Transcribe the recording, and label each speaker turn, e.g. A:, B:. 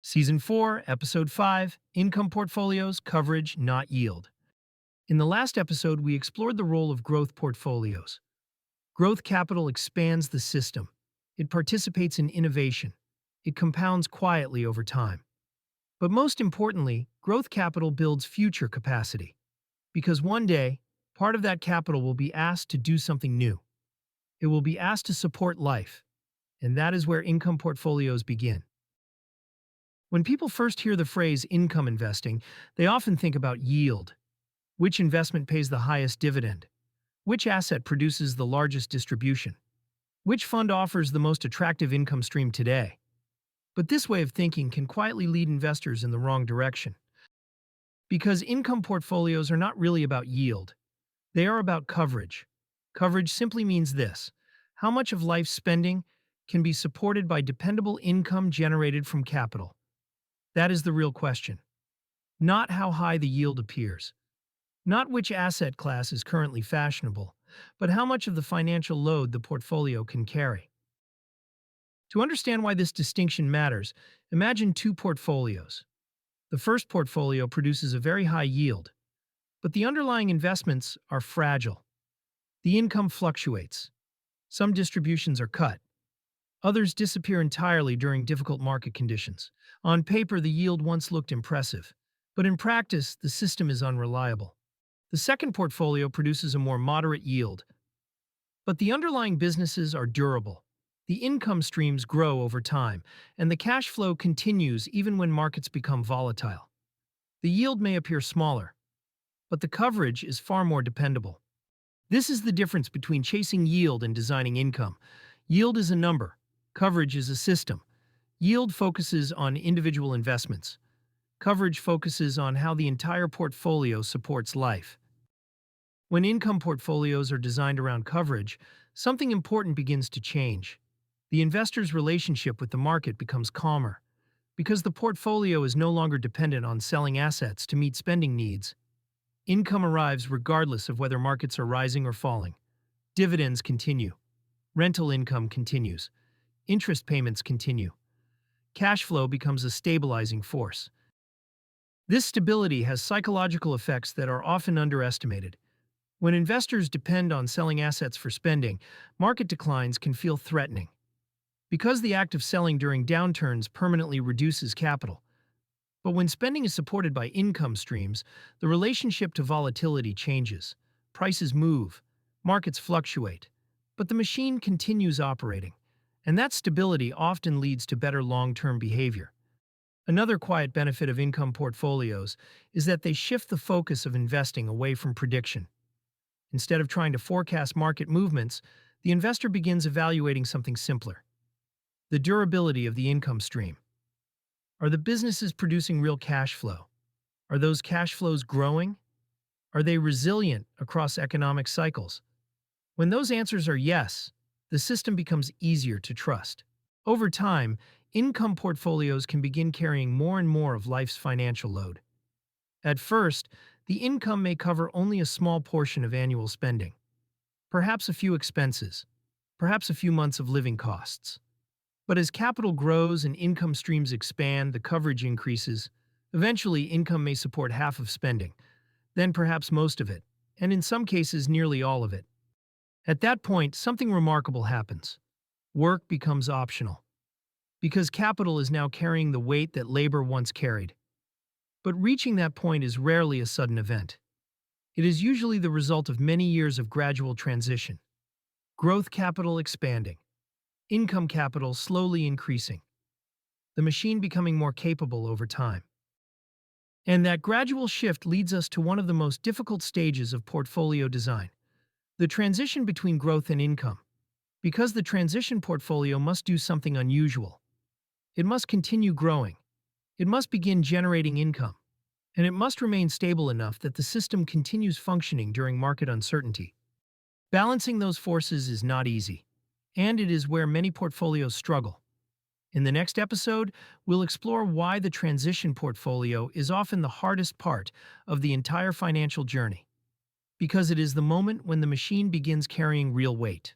A: Season 4, Episode 5, Income Portfolios, Coverage, Not Yield. In the last episode, we explored the role of growth portfolios. Growth capital expands the system. It participates in innovation. It compounds quietly over time. But most importantly, growth capital builds future capacity. Because one day, part of that capital will be asked to do something new. It will be asked to support life. And that is where income portfolios begin. When people first hear the phrase income investing, they often think about yield. Which investment pays the highest dividend? Which asset produces the largest distribution? Which fund offers the most attractive income stream today? But this way of thinking can quietly lead investors in the wrong direction. Because income portfolios are not really about yield. They are about coverage. Coverage simply means this: how much of life's spending can be supported by dependable income generated from capital. That is the real question. Not how high the yield appears. Not which asset class is currently fashionable, but how much of the financial load the portfolio can carry. To understand why this distinction matters, imagine two portfolios. The first portfolio produces a very high yield, but the underlying investments are fragile. The income fluctuates. Some distributions are cut. Others disappear entirely during difficult market conditions. On paper, the yield once looked impressive, but in practice, the system is unreliable. The second portfolio produces a more moderate yield, but the underlying businesses are durable. The income streams grow over time, and the cash flow continues even when markets become volatile. The yield may appear smaller, but the coverage is far more dependable. This is the difference between chasing yield and designing income. Yield is a number. Coverage is a system. Yield focuses on individual investments. Coverage focuses on how the entire portfolio supports life. When income portfolios are designed around coverage, something important begins to change. The investor's relationship with the market becomes calmer, because the portfolio is no longer dependent on selling assets to meet spending needs. Income arrives regardless of whether markets are rising or falling. Dividends continue. Rental income continues. Interest payments continue. Cash flow becomes a stabilizing force. This stability has psychological effects that are often underestimated. When investors depend on selling assets for spending, market declines can feel threatening. Because the act of selling during downturns permanently reduces capital. But when spending is supported by income streams, the relationship to volatility changes. Prices move, markets fluctuate, but the machine continues operating. And that stability often leads to better long-term behavior. Another quiet benefit of income portfolios is that they shift the focus of investing away from prediction. Instead of trying to forecast market movements, the investor begins evaluating something simpler: the durability of the income stream. Are the businesses producing real cash flow? Are those cash flows growing? Are they resilient across economic cycles? When those answers are yes, the system becomes easier to trust. Over time, income portfolios can begin carrying more and more of life's financial load. At first, the income may cover only a small portion of annual spending. Perhaps a few expenses. Perhaps a few months of living costs. But as capital grows and income streams expand, the coverage increases. Eventually, income may support half of spending, then perhaps most of it, and in some cases nearly all of it. At that point, something remarkable happens. Work becomes optional. Because capital is now carrying the weight that labor once carried. But reaching that point is rarely a sudden event. It is usually the result of many years of gradual transition. Growth capital expanding. Income capital slowly increasing. The machine becoming more capable over time. And that gradual shift leads us to one of the most difficult stages of portfolio design: the transition between growth and income. Because the transition portfolio must do something unusual. It must continue growing. It must begin generating income. And it must remain stable enough that the system continues functioning during market uncertainty. Balancing those forces is not easy, and it is where many portfolios struggle. In the next episode, we'll explore why the transition portfolio is often the hardest part of the entire financial journey. Because it is the moment when the machine begins carrying real weight.